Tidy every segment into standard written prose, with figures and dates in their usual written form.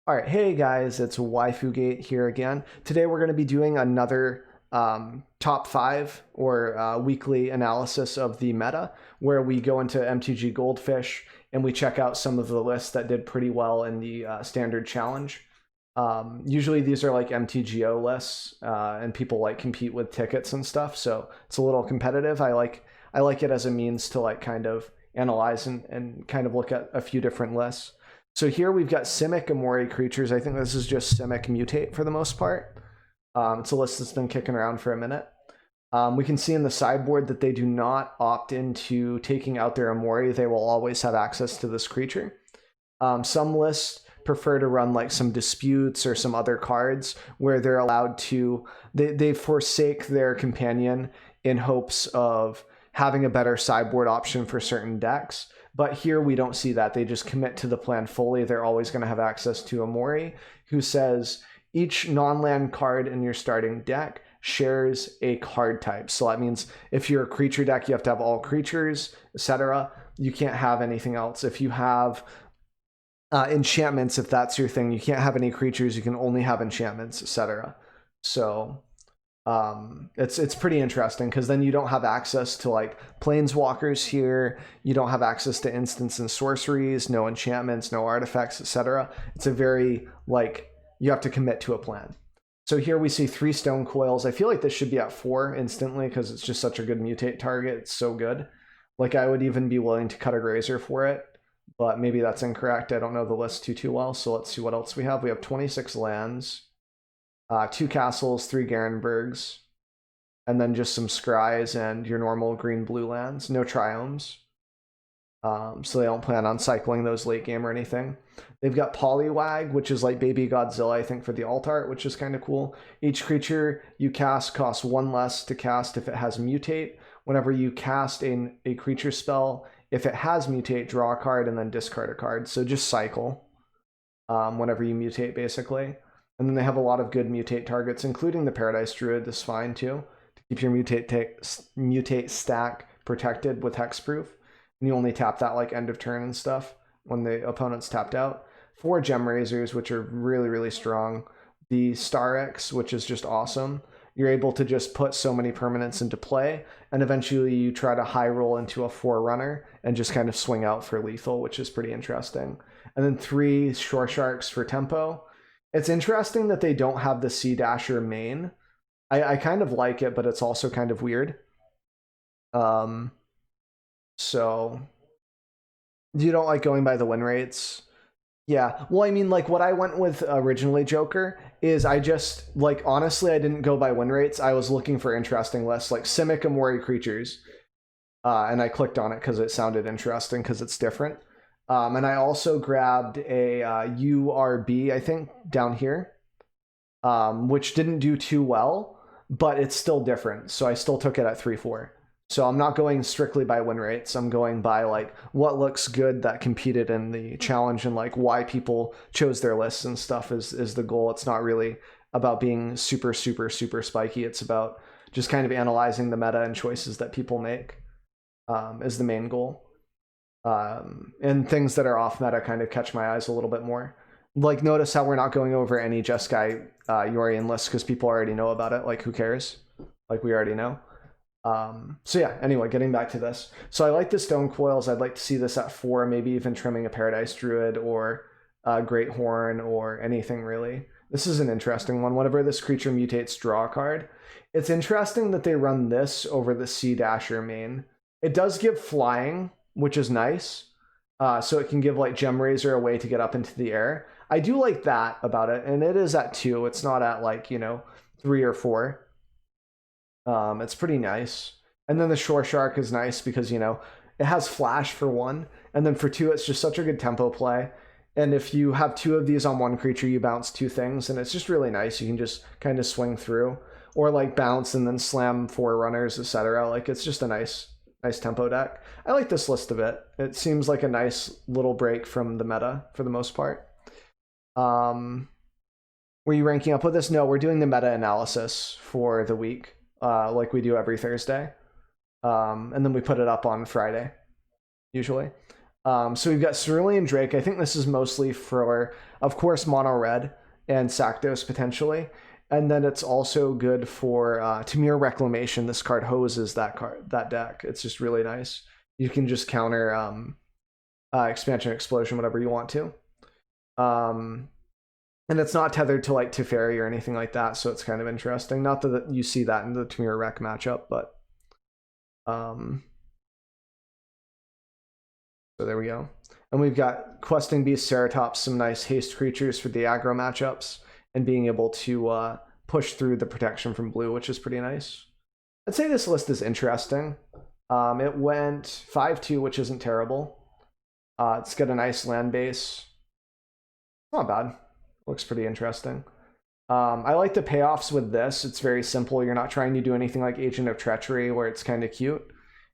All right, hey guys, it's WaifuGate here again. Today we're going to be doing another top five or weekly analysis of the meta, where we go into MTG Goldfish and we check out some of the lists that did pretty well in the standard challenge. Usually these are like MTGO lists, and people like compete with tickets and stuff, so it's a little competitive. I like it as a means to like kind of analyze and kind of look at a few different lists. So here we've got Simic Amori creatures. I think this is just Simic Mutate for the most part. It's a list that's been kicking around for a minute. We can see in the sideboard that they do not opt into taking out their Amori. They will always have access to this creature. Some lists prefer to run like some disputes or some other cards where they're allowed to, they forsake their companion in hopes of having a better sideboard option for certain decks. But here we don't see that. They just commit to the plan fully. They're always going to have access to Amori, who says each non-land card in your starting deck shares a card type. So that means if you're a creature deck, you have to have all creatures, etc. You can't have anything else. If you have enchantments, if that's your thing, you can't have any creatures. You can only have enchantments, etc. So it's pretty interesting because then you don't have access to like planeswalkers here. You don't have access to instants and sorceries, no enchantments, no artifacts, etc. It's a very like you have to commit to a plan. So here we see 3 stone coils. I feel like this should be at 4 instantly because it's just such a good mutate target. It's so good. Like I would even be willing to cut a grazer for it, but maybe that's incorrect. I don't know the list too well. So let's see what else we have. We have 26 lands. 2 castles, 3 Garenbergs, and then just some scries and your normal green-blue lands. No triomes. So they don't plan on cycling those late game or anything. They've got Poliwag, which is like Baby Godzilla, I think, for the alt art, which is kind of cool. Each creature you cast costs 1 less to cast if it has Mutate. Whenever you cast a creature spell, if it has Mutate, draw a card and then discard a card. So just cycle whenever you mutate, basically. And then they have a lot of good mutate targets, including the Paradise Druid. This is fine too, to keep your mutate stack protected with hexproof. And you only tap that like end of turn and stuff when the opponent's tapped out. 4 Gem Razors, which are really strong. The Star X, which is just awesome. You're able to just put so many permanents into play, and eventually you try to high roll into a Forerunner and just kind of swing out for lethal, which is pretty interesting. And then 3 Shore Sharks for tempo. It's interesting that they don't have the Sea Dasher main. I kind of like it, but it's also kind of weird. So you don't like going by the win rates? Yeah. Well, I mean, like what I went with originally, Joker, is I just, like, honestly, I didn't go by win rates. I was looking for interesting lists, like Simic Amori creatures. And I clicked on it because it sounded interesting because it's different. And I also grabbed a URB, I think, down here, which didn't do too well, but it's still different. So I still took it at 3-4. So I'm not going strictly by win rates. I'm going by like what looks good that competed in the challenge and like why people chose their lists and stuff is the goal. It's not really about being super spiky. It's about just kind of analyzing the meta and choices that people make is the main goal. And things that are off meta kind of catch my eyes a little bit more. Like notice how we're not going over any Jeskai Yorian lists because people already know about it. Like who cares? Like we already know. So yeah, anyway, getting back to this. So I like the stone coils. I'd like to see this at 4, maybe even trimming a Paradise Druid or a Great Horn or anything really. This is an interesting one. Whenever this creature mutates, draw a card. It's interesting that they run this over the Sea Dasher main. It does give flying, which is nice. So it can give like Gem Razor a way to get up into the air. I do like that about it, and it is at 2. It's not at like, 3 or 4. It's pretty nice. And then the Shore Shark is nice because, it has flash for 1, and then for 2, it's just such a good tempo play. And if you have 2 of these on one creature, you bounce 2 things, and it's just really nice. You can just kind of swing through, or like bounce and then slam 4 runners, etc. Like it's just a nice tempo deck. I like this list a bit. It seems like a nice little break from the meta for the most part. Were you ranking up with this? No, we're doing the meta analysis for the week, like we do every Thursday. And then we put it up on Friday, usually. So we've got Cerulean Drake. I think this is mostly for, of course, mono red and Sakdos potentially. And then it's also good for Tamir Reclamation. This card hoses that deck. It's just really nice. You can just counter Expansion Explosion, whatever you want to. And it's not tethered to like Teferi or anything like that, so it's kind of interesting. Not that you see that in the Tamir Rec matchup, but so there we go. And we've got Questing Beast, Ceratops, some nice haste creatures for the aggro matchups, and being able to push through the protection from blue, which is pretty nice. I'd say this list is interesting. It went 5-2, which isn't terrible. It's got a nice land base. Not bad. Looks pretty interesting. I like the payoffs with this. It's very simple. You're not trying to do anything like Agent of Treachery where it's kind of cute.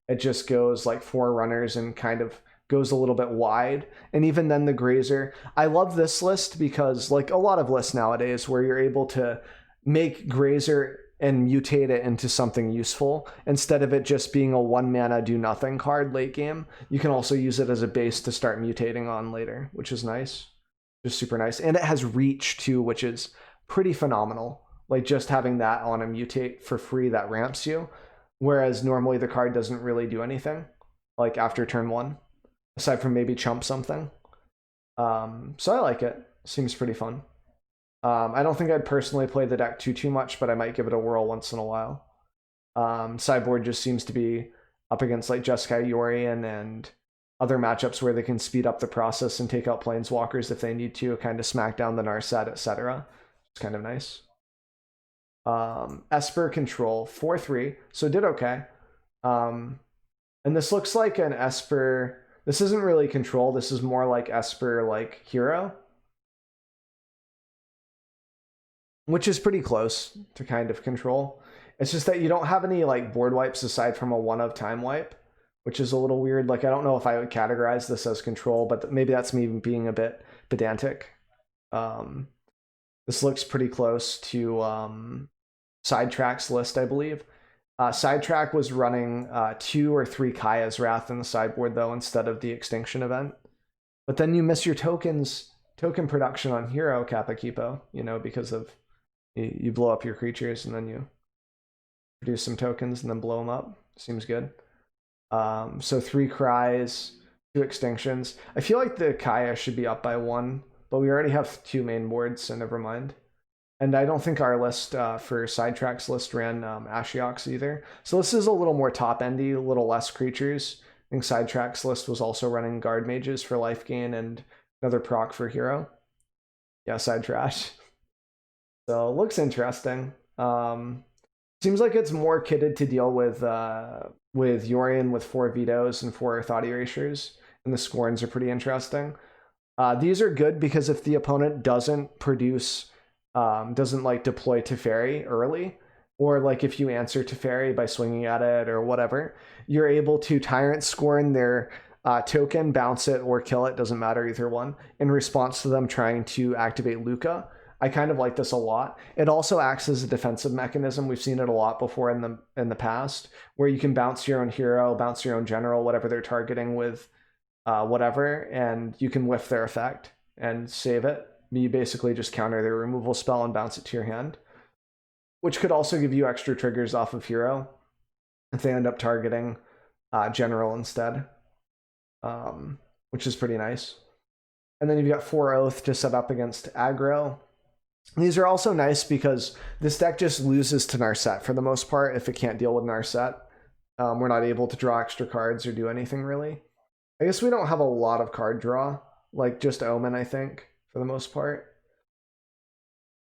It just goes like 4 runners and kind of goes a little bit wide. And even then the Grazer. I love this list because like a lot of lists nowadays where you're able to make Grazer and mutate it into something useful instead of it just being a 1-mana do nothing card late game. You can also use it as a base to start mutating on later, which is nice. Just super nice. And it has reach too, which is pretty phenomenal. Like just having that on a mutate for free that ramps you. Whereas normally the card doesn't really do anything like after turn 1, aside from maybe chump something. So I like it. Seems pretty fun. I don't think I'd personally play the deck too much, but I might give it a whirl once in a while. Sideboard just seems to be up against like Jeskai Yorion and other matchups where they can speed up the process and take out planeswalkers if they need to, kind of smack down the Narset, etc. It's kind of nice. Esper Control 4/3, so did okay. And this looks like an Esper. This isn't really Control. This is more like Esper like Hero, which is pretty close to kind of Control. It's just that you don't have any like board wipes aside from a 1 of time wipe, which is a little weird. Like, I don't know if I would categorize this as Control, but maybe that's me being a bit pedantic. This looks pretty close to Sidetrack's list, I believe. Sidetrack was running 2 or 3 Kaya's Wrath in the sideboard, though, instead of the Extinction event. But then you miss your token production on Hero, Kappa Kipo, because of you blow up your creatures and then you produce some tokens and then blow them up. Seems good. So 3 Cries, 2 Extinctions. I feel like the Kaya should be up by 1, but we already have 2 main boards, so never mind. And I don't think our list for Sidetrack's list ran Ashiok's either. So this is a little more top-endy, a little less creatures. I think Sidetrack's list was also running Guard Mages for life gain and another proc for Hero. Yeah, side trash. So looks interesting. Seems like it's more kitted to deal with Yorion with 4 vetoes and 4 thought erasures, and the Scorns are pretty interesting. These are good because if the opponent doesn't produce, doesn't like deploy Teferi early, or like if you answer Teferi by swinging at it or whatever, you're able to Tyrant Scorn their token, bounce it, or kill it, doesn't matter either one, in response to them trying to activate Luca. I kind of like this a lot. It also acts as a defensive mechanism. We've seen it a lot before in the past, where you can bounce your own hero, bounce your own general, whatever they're targeting with whatever, and you can whiff their effect and save it. You basically just counter their removal spell and bounce it to your hand, which could also give you extra triggers off of hero if they end up targeting general instead, which is pretty nice. And then you've got 4 Oath to set up against aggro. These are also nice because this deck just loses to Narset for the most part if it can't deal with Narset. We're not able to draw extra cards or do anything really. I guess we don't have a lot of card draw, like just Omen, I think, for the most part.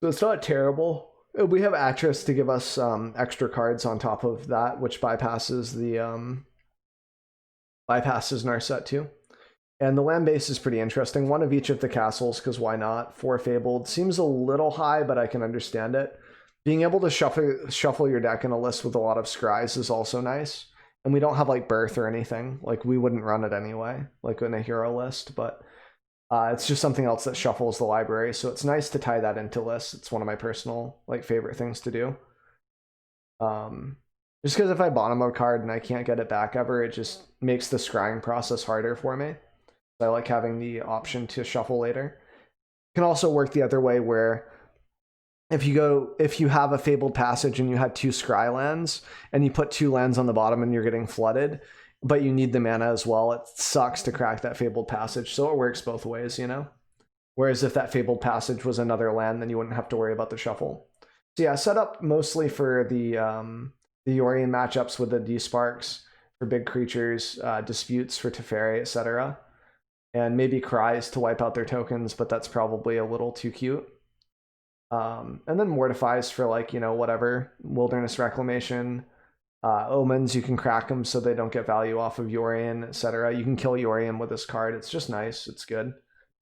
So it's not terrible. We have Atris to give us extra cards on top of that, which bypasses the bypasses Narset too. And the land base is pretty interesting. 1 of each of the castles, because why not? 4 Fabled seems a little high, but I can understand it. Being able to shuffle your deck in a list with a lot of scries is also nice. And we don't have like Birth or anything. Like we wouldn't run it anyway, like in a hero list, but it's just something else that shuffles the library. So it's nice to tie that into lists. It's one of my personal like favorite things to do. Just because if I bottom a card and I can't get it back ever, it just makes the scrying process harder for me. I like having the option to shuffle later. It can also work the other way where if you have a Fabled Passage and you had 2 Scry lands and you put 2 lands on the bottom and you're getting flooded, but you need the mana as well, it sucks to crack that Fabled Passage. So it works both ways, you know? Whereas if that Fabled Passage was another land, then you wouldn't have to worry about the shuffle. So yeah, set up mostly for the Yorion matchups with the D-Sparks for big creatures, disputes for Teferi, etc. And maybe cries to wipe out their tokens, but that's probably a little too cute. And then mortifies for like, you know, whatever, Wilderness Reclamation, omens, you can crack them so they don't get value off of Yorion, etc. You can kill Yorion with this card. It's just nice. It's good.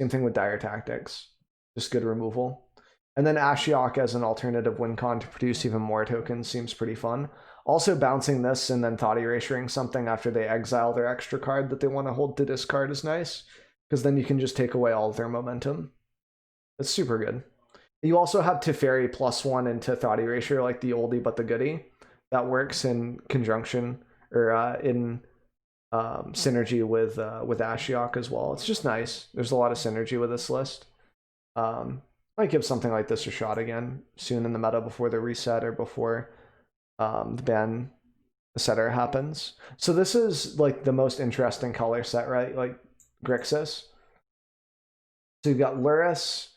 Same thing with Dire Tactics. Just good removal. And then Ashiok as an alternative win con to produce even more tokens seems pretty fun. Also bouncing this and then thought erasuring something after they exile their extra card that they want to hold to discard is nice, because then you can just take away all of their momentum. It's super good. You also have Teferi +1 into thought erasure, like the oldie but the goodie. That works in conjunction or in synergy with Ashiok as well. It's just nice. There's a lot of synergy with this list. Might give something like this a shot again soon in the meta before the reset or before the ban etc. happens. So this is like the most interesting color set, right? Like Grixis. So you've got Luris.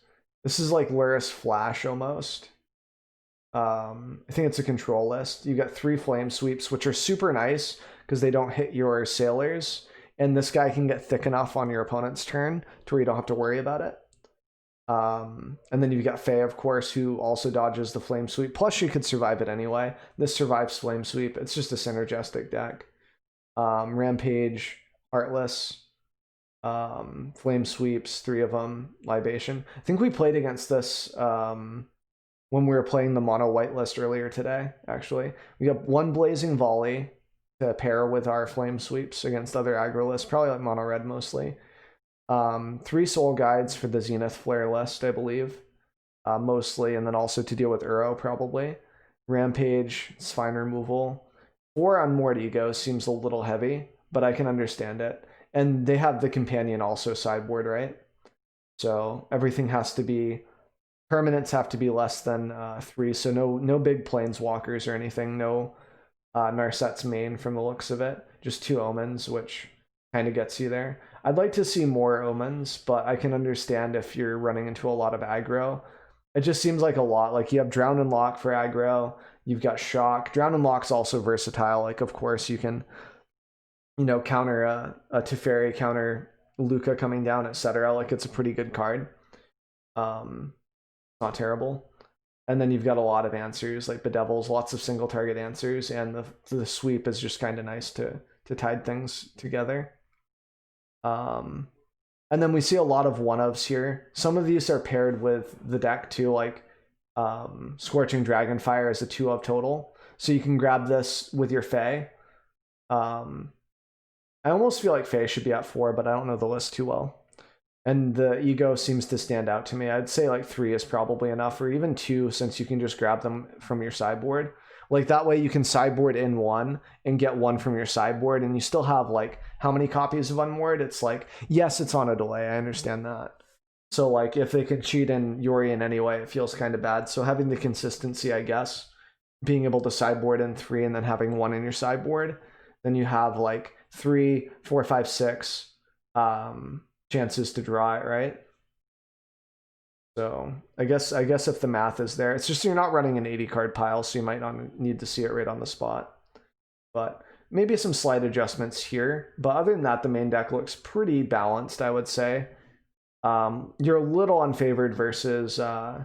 This is like Luris Flash almost. I think it's a control list. You got 3 Flame Sweeps, which are super nice because they don't hit your sailors. And this guy can get thick enough on your opponent's turn to where you don't have to worry about it. And then you've got Faye, of course, who also dodges the Flame Sweep. Plus, she could survive it anyway. This survives Flame Sweep. It's just a synergistic deck. Rampage, Heartless, Flame Sweeps, 3 of them, Libation. I think we played against this when we were playing the mono white list earlier today, actually. We got 1 Blazing Volley to pair with our Flame Sweeps against other aggro lists, probably like mono red mostly. 3 Soul Guides for the Zenith Flare list, I believe, mostly, and then also to deal with Uro, probably. Rampage, it's fine removal. 4 Unmoored Ego seems a little heavy, but I can understand it. And they have the Companion also sideboard, right? So everything has to be, permanents have to be less than 3, so no big Planeswalkers or anything, no Narset's main from the looks of it, just 2 Omens, which kind of gets you there. I'd like to see more Omens, but I can understand if you're running into a lot of aggro. It just seems like a lot. Like you have Drown and Lock for aggro, you've got Shock. Drown and Lock's also versatile. Like of course you can, you know, counter a Teferi, counter Luca coming down, etc. Like it's a pretty good card. Not terrible. And then you've got a lot of answers like Bedevils, lots of single target answers, and the sweep is just kind of nice to tide things together. And then we see a lot of one-ofs here. Some of these are paired with the deck too, like Scorching Dragonfire is a 2-of total. So you can grab this with your Fae. I almost feel like Fae should be at 4, but I don't know the list too well. And the Ego seems to stand out to me. I'd say like 3 is probably enough, or even 2, since you can just grab them from your sideboard. Like that way you can sideboard in 1 and get 1 from your sideboard, and you still have like how many copies of Unmoored? It's like, yes, it's on a delay, I understand that. So like if they can cheat in Yorion anyway, it feels kind of bad. So having the consistency, I guess, being able to sideboard in 3 and then having 1 in your sideboard, then you have like 3, 4, 5, 6 chances to draw it, right? So I guess if the math is there, it's just you're not running an 80 card pile, so you might not need to see it right on the spot. But maybe some slight adjustments here. But other than that, the main deck looks pretty balanced, I would say. You're a little unfavored versus Jeskai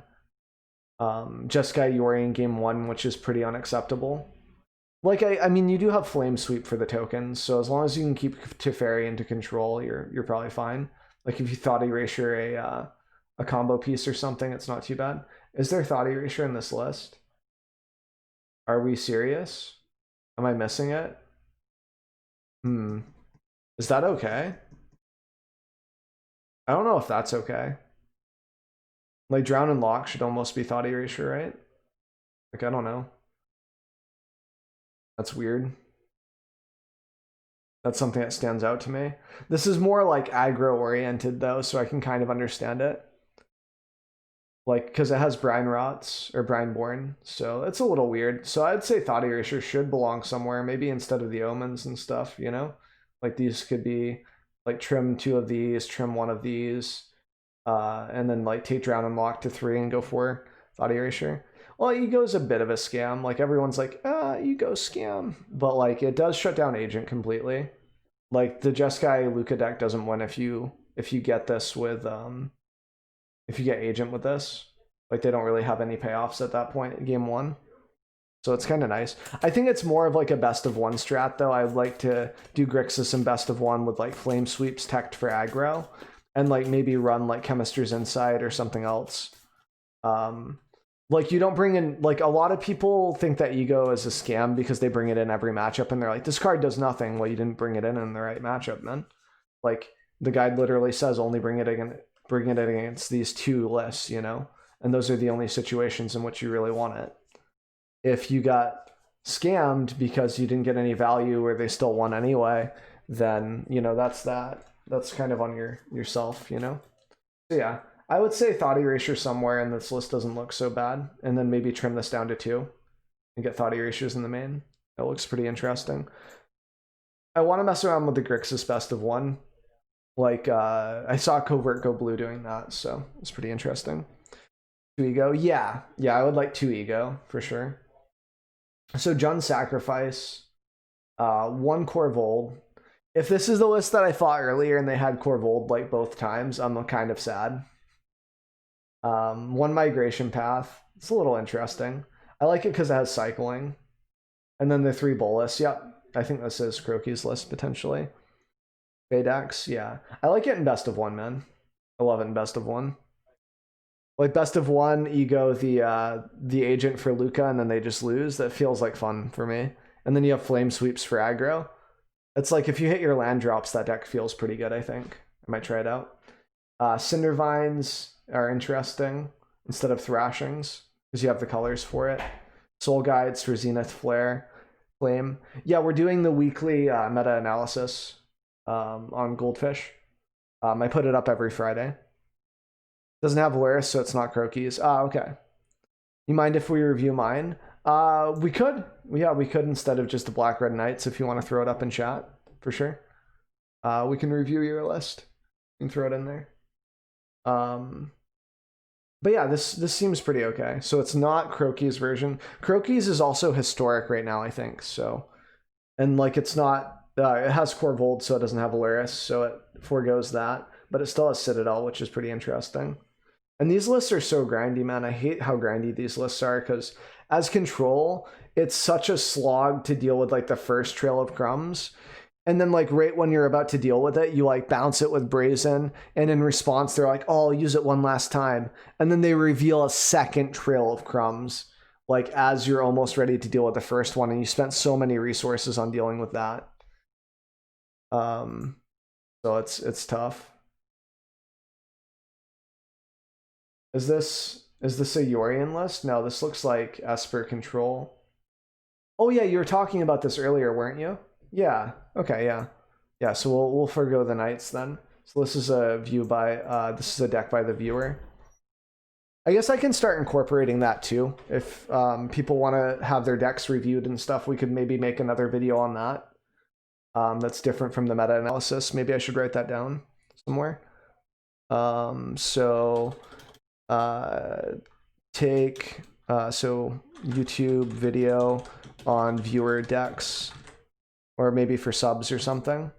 Yorion game 1, which is pretty unacceptable. Like I mean, you do have Flame Sweep for the tokens, so as long as you can keep Teferi into control, you're probably fine. Like if you thought erasure a combo piece or something, it's not too bad. Is there thought erasure in this list? Are we serious? Am I missing it? Is that okay? I don't know if that's okay. Like Drown and Lock should almost be thought erasure, right? Like I don't know. That's weird. That's something that stands out to me. This is more like aggro oriented though, so I can kind of understand it. Like, because it has Brine Rots or Brineborn, so it's a little weird. So I'd say Thought Erasure should belong somewhere, maybe instead of the Omens and stuff, you know? Like these could be like trim 2 of these, trim 1 of these, and then like take Drown and Lock to 3 and go for Thought Erasure. Well, Ego's a bit of a scam. Like everyone's like, Ego scam. But like it does shut down Agent completely. Like the Jeskai Luca deck doesn't win if you get this with if you get Agent with this. Like they don't really have any payoffs at that point in game 1. So it's kind of nice. I think it's more of like a best of 1 strat though. I'd like to do Grixis in best of 1 with like Flame Sweeps teched for aggro. And like maybe run like Chemist's Insight or something else. Like you don't bring in, like a lot of people think that Ego is a scam because they bring it in every matchup and they're like, this card does nothing. Well, you didn't bring it in the right matchup, man. Like the guide literally says only bring it against these 2 lists, you know? And those are the only situations in which you really want it. If you got scammed because you didn't get any value or they still won anyway, then, you know, that's that. That's kind of on yourself, you know? So yeah. I would say Thought Erasure somewhere, and this list doesn't look so bad. And then maybe trim this down to 2 and get Thought Erasures in the main. That looks pretty interesting. I want to mess around with the Grixis best of 1. Like, I saw Covert go blue doing that, so it's pretty interesting. 2 Ego? Yeah, I would like 2 Ego, for sure. So Jund Sacrifice, 1 Corvold. If this is the list that I fought earlier and they had Corvold like both times, I'm kind of sad. 1 Migration Path. It's a little interesting. I like it because it has cycling. And then the 3 Bolus. Yep. I think this is Croaky's list potentially. Baydax. Yeah. I like it in best of 1, man. I love it in best of 1. Like best of 1, Ego the agent for Luca, and then they just lose. That feels like fun for me. And then you have Flame Sweeps for aggro. It's like if you hit your land drops, that deck feels pretty good, I think. I might try it out. Cinder Vines are interesting instead of Thrashings because you have the colors for it. Soul Guides for Zenith Flare, Flame. Yeah, we're doing the weekly meta-analysis on Goldfish. I put it up every Friday. Doesn't have Luris, so it's not Croaky's. Okay. You mind if we review mine? We could. Yeah, we could instead of just the Black Red Knights if you want to throw it up in chat, for sure. We can review your list and throw it in there. But yeah, this seems pretty okay. So it's not Croaky's version. Croaky's is also historic right now, I think. So, and like it's not, it has Corvold, so it doesn't have Luris, so it forgoes that. But it still has Citadel, which is pretty interesting. And these lists are so grindy, man. I hate how grindy these lists are because as control, it's such a slog to deal with like the first Trail of Crumbs. And then like right when you're about to deal with it, you like bounce it with Brazen. And in response, they're like, oh, I'll use it one last time. And then they reveal a second Trail of Crumbs, like as you're almost ready to deal with the first one. And you spent so many resources on dealing with that. So it's tough. Is this a Yorian list? No, this looks like Esper Control. Oh yeah, you were talking about this earlier, weren't you? Yeah. Okay. Yeah. Yeah. So we'll forgo the Knights then. So this is a view by this is a deck by the viewer. I guess I can start incorporating that too. If people want to have their decks reviewed and stuff, we could maybe make another video on that. That's different from the meta analysis. Maybe I should write that down somewhere. Take so YouTube video on viewer decks, or maybe for subs or something.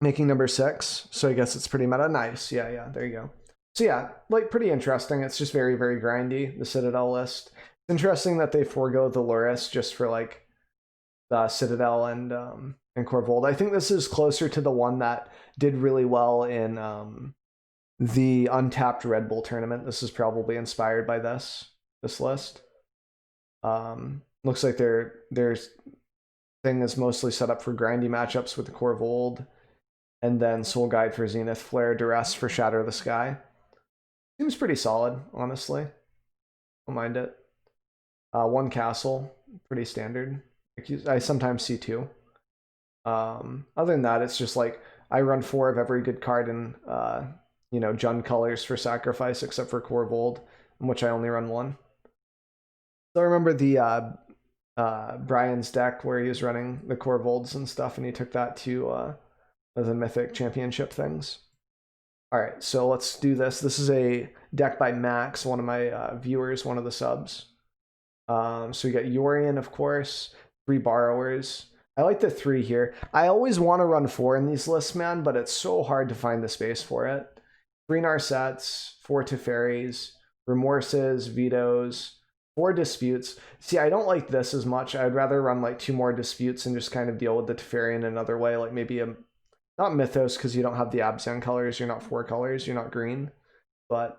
Making number 6, so I guess it's pretty meta. Nice. Yeah, there you go. So yeah, like pretty interesting. It's just very, very grindy, the Citadel list. It's interesting that they forego the Luris just for like the Citadel and Corvold. I think this is closer to the one that did really well in the Untapped Red Bull tournament. This is probably inspired by this list. Looks like their thing is mostly set up for grindy matchups with the Corvold, and then Soul Guide for Zenith Flare, Duress for Shatter the Sky. Seems pretty solid, honestly. Don't mind it. 1 castle, pretty standard. I sometimes see 2. Other than that, it's just like I run 4 of every good card in you know, Jund colors for sacrifice, except for Corvold, in which I only run 1. So I remember the Brian's deck where he was running the Corvolds and stuff, and he took that to the Mythic Championship things. All right, so let's do this. This is a deck by Max, one of my viewers, one of the subs. So we got Yorion, of course, 3 Borrowers. I like the 3 here. I always want to run 4 in these lists, man, but it's so hard to find the space for it. 3 Narsets, 4 Teferis, Remorses, Vetoes, 4 Disputes. See, I don't like this as much. I'd rather run like 2 more Disputes and just kind of deal with the Teferi in another way, like maybe a... Not Mythos, because you don't have the Abzan colors, you're not 4 colors, you're not green. But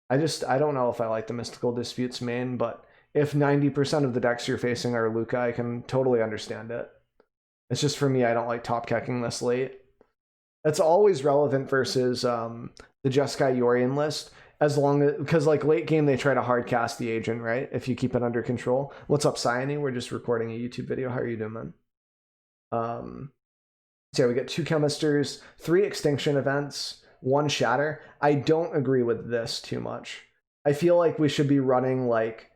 I don't know if I like the Mystical Disputes main, but if 90% of the decks you're facing are Luca, I can totally understand it. It's just for me, I don't like top kecking this late. It's always relevant versus the Jeskai Yorion list, as long as, because like late game they try to hard cast the agent, right? If you keep it under control. What's up, Cyane? We're just recording a YouTube video. How are you doing, man? So yeah, we get 2 Chemisters, 3 Extinction Events, 1 Shatter. I don't agree with this too much. I feel like we should be running like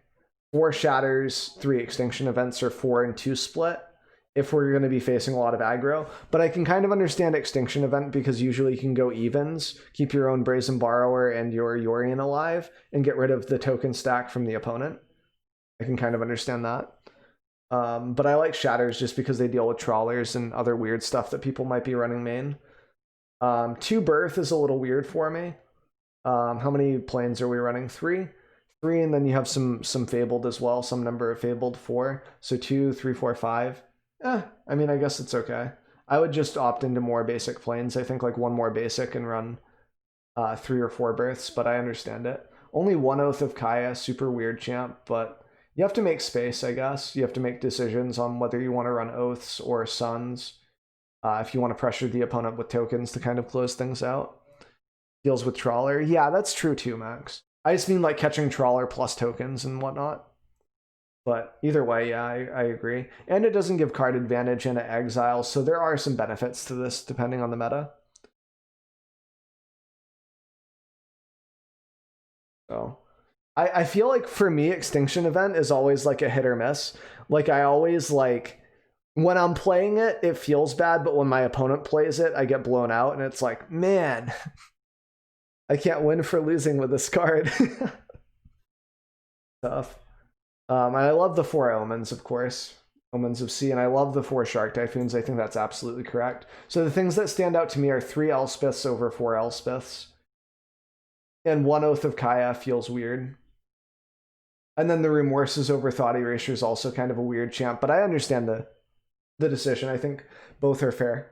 4 Shatters, 3 Extinction Events, or 4 and 2 split if we're going to be facing a lot of aggro. But I can kind of understand Extinction Event because usually you can go evens, keep your own Brazen Borrower and your Yorion alive, and get rid of the token stack from the opponent. I can kind of understand that. But I like Shatters just because they deal with Trawlers and other weird stuff that people might be running main. 2 Birth is a little weird for me. How many planes are we running? 3? 3, and then you have some Fabled as well, some number of Fabled, 4. So 2, 3, 4, 5. I mean, I guess it's okay. I would just opt into more basic planes. I think like 1 more basic and run 3 or 4 Births, but I understand it. Only 1 Oath of Kaya, super weird champ, but you have to make space, I guess. You have to make decisions on whether you want to run Oaths or Suns. If you want to pressure the opponent with tokens to kind of close things out. Deals with Trawler. Yeah, that's true too, Max. I just mean like catching Trawler plus tokens and whatnot. But either way, yeah, I agree. And it doesn't give card advantage in Exile, so there are some benefits to this depending on the meta. So... I feel like for me, Extinction Event is always like a hit or miss. Like I always like, when I'm playing it, it feels bad, but when my opponent plays it, I get blown out, and it's like, man, I can't win for losing with this card. Tough. I love the 4 Omens, of course. Omens of Sea, and I love the 4 Shark Typhoons. I think that's absolutely correct. So the things that stand out to me are 3 Elspeths over 4 Elspeths. And 1 Oath of Kaya feels weird. And then the Remorses over Thought Erasure is also kind of a weird champ, but I understand the decision. I think both are fair.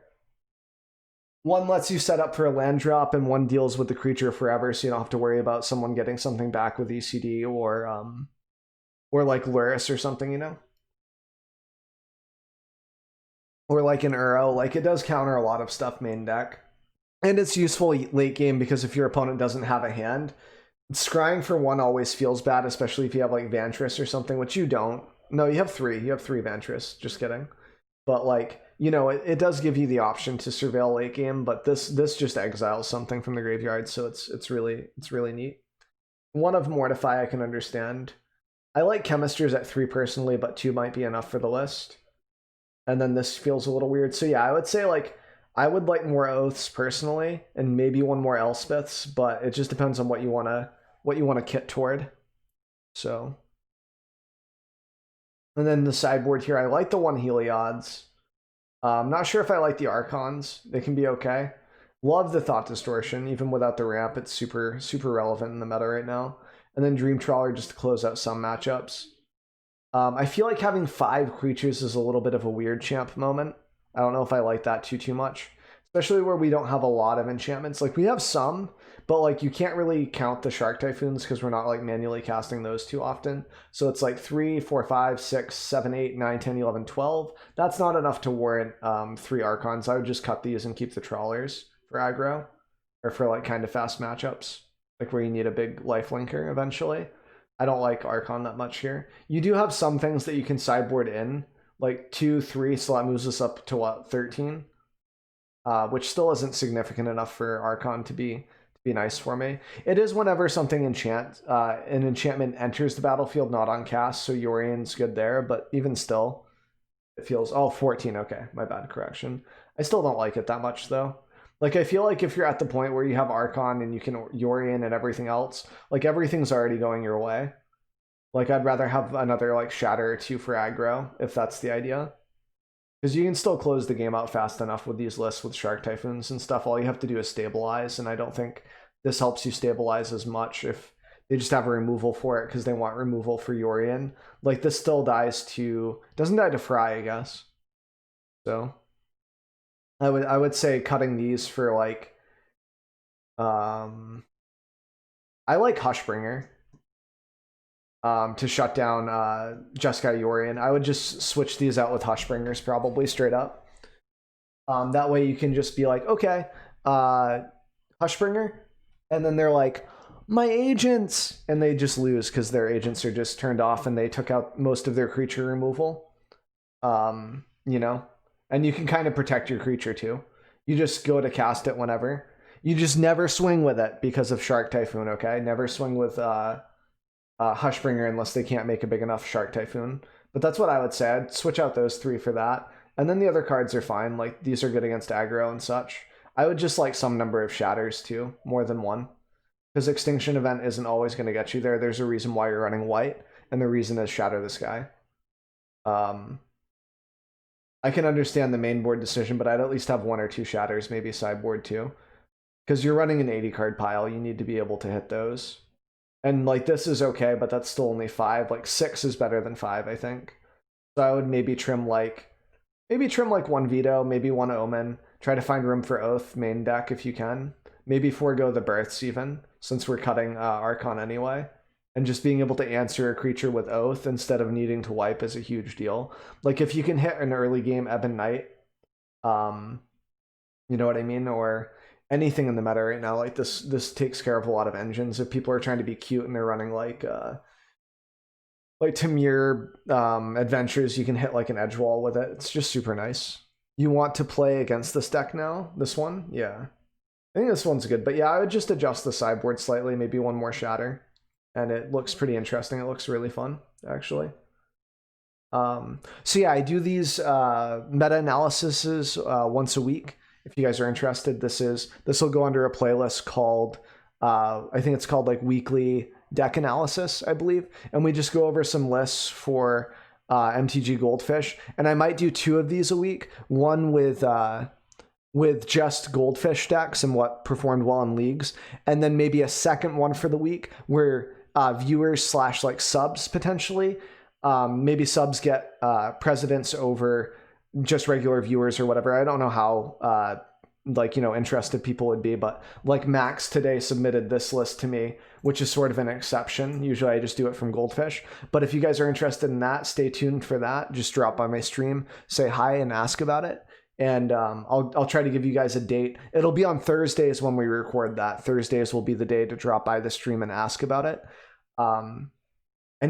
1 lets you set up for a land drop, and 1 deals with the creature forever, so you don't have to worry about someone getting something back with ECD or like Luris or something, you know? Or like an Uro. Like, it does counter a lot of stuff main deck. And it's useful late game because if your opponent doesn't have a hand, scrying for 1 always feels bad, especially if you have like Vantress or something, which you don't. No, you have 3. You have 3 Vantress. Just kidding. But like, you know, it does give you the option to surveil late game, but this just exiles something from the graveyard, so it's really neat. 1 of Mortify I can understand. I like Chemisters at 3 personally, but 2 might be enough for the list. And then this feels a little weird. So yeah, I would say like I would like more Oaths personally, and maybe 1 more Elspeths, but it just depends on what you wanna kit toward. So, and then the sideboard here, I like the 1 Heliod's. I'm not sure if I like the Archons. They can be okay. Love the Thought Distortion, even without the ramp. It's super relevant in the meta right now. And then Dream Trawler just to close out some matchups. I feel like having 5 creatures is a little bit of a weird champ moment. I don't know if I like that too much, especially where we don't have a lot of enchantments. Like we have some, but like you can't really count the Shark Typhoons because we're not like manually casting those too often. So it's like 3, 4, 5, 6, 7, 8, 9, 10, 11, 12. That's not enough to warrant 3 Archons. I would just cut these and keep the Trawlers for aggro or for like kind of fast matchups, like where you need a big lifelinker eventually. I don't like Archon that much here. You do have some things that you can sideboard in, like 2, 3, so that moves us up to what, 13? Which still isn't significant enough for Archon to be nice for me. It is whenever something an enchantment enters the battlefield, not on cast, so Yorian's good there, but even still, it feels, oh, 14, okay, my bad, correction. I still don't like it that much, though. Like, I feel like if you're at the point where you have Archon and you can Yorian and everything else, like, everything's already going your way. Like, I'd rather have another, like, Shatter or 2 for aggro, if that's the idea. Because you can still close the game out fast enough with these lists with Shark Typhoons and stuff. All you have to do is stabilize, and I don't think this helps you stabilize as much if they just have a removal for it because they want removal for Yorian. Like, this still dies to... doesn't die to Fry, I guess. So I would say cutting these for, like... I like Hushbringer. To shut down Jeskai Yorian. I would just switch these out with Hushbringers probably straight up. That way you can just be like, okay, Hushbringer, and then they're like, my agents, and they just lose because their agents are just turned off and they took out most of their creature removal. You know, and you can kind of protect your creature too. You just go to cast it whenever. You just never swing with it because of Shark Typhoon, okay? Never swing with Hushbringer unless they can't make a big enough Shark Typhoon. But that's what I would say. I'd switch out those 3 for that. And then the other cards are fine. Like, these are good against aggro and such. I would just like some number of Shatters too, more than one. Because Extinction Event isn't always going to get you there. There's a reason why you're running white, and the reason is Shatter this guy. I can understand the main board decision, but I'd at least have 1 or 2 Shatters, maybe sideboard too. Because you're running an 80 card pile, you need to be able to hit those. And like, this is okay, but that's still only 5. Like 6 is better than 5, I think. So I would maybe trim like 1 Veto, maybe 1 Omen. Try to find room for Oath main deck if you can. Maybe forego the Births even, since we're cutting Archon anyway. And just being able to answer a creature with Oath instead of needing to wipe is a huge deal. Like, if you can hit an early game Ebon Knight, you know what I mean? Or anything in the meta right now, like this takes care of a lot of engines. If people are trying to be cute and they're running like Tamir adventures, you can hit like an edge wall with it. It's just super nice. You want to play against this deck now? This one? Yeah. I think this one's good. But yeah, I would just adjust the sideboard slightly, maybe 1 more Shatter. And it looks pretty interesting. It looks really fun, actually. So yeah, I do these meta-analyses once a week. If you guys are interested, this will go under a playlist called, I think it's called like Weekly Deck Analysis, I believe. And we just go over some lists for MTG Goldfish. And I might do 2 of these a week. One with just Goldfish decks and what performed well in leagues. And then maybe a second one for the week where viewers / like subs potentially, maybe subs get precedence over just regular viewers or whatever. I don't know how like, you know, interested people would be, but like Max today submitted this list to me, which is sort of an exception. Usually I just do it from Goldfish, but if you guys are interested in that, stay tuned for that. Just drop by my stream, say hi and ask about it. And I'll try to give you guys a date. It'll be on Thursdays when we record that. Thursdays will be the day to drop by the stream and ask about it. And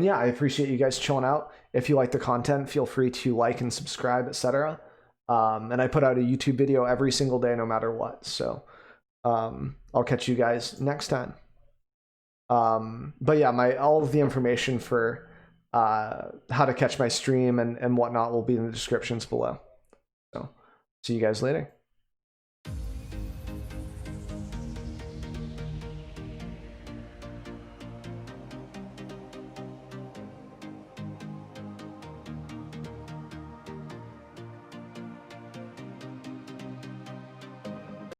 yeah, I appreciate you guys chilling out. If you like the content, feel free to like and subscribe, etc. And I put out a YouTube video every single day, no matter what. So I'll catch you guys next time. But yeah, all of the information for how to catch my stream and whatnot will be in the descriptions below. So see you guys later.